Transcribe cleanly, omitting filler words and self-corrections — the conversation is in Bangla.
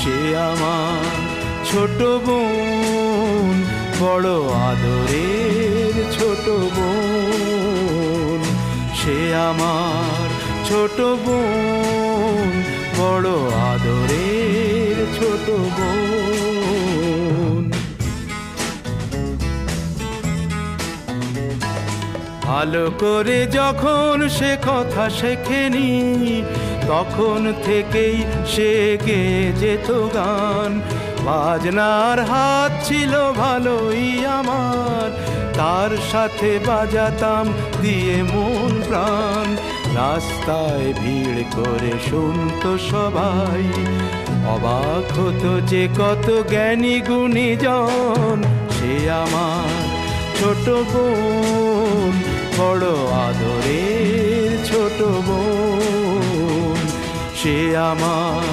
সে আমার ছোট বোন, বড় আদরের ছোট বোন। সে আমার ছোট বোন, বড় আদরের ছোট বোন। ভালো করে যখন সে কথা শেখেনি, তখন থেকেই সে গেয়ে যেত গান। বাজনার হাত ছিল ভালোই আমার, তার সাথে বাজাতাম দিয়ে মন প্রাণ। রাস্তায় ভিড় করে শুনতো সবাই, অবাক হতো যে কত জ্ঞানী গুণীজন। সে আমার ছোট বোন, বড় আদরের ছোট বোন। সে আমার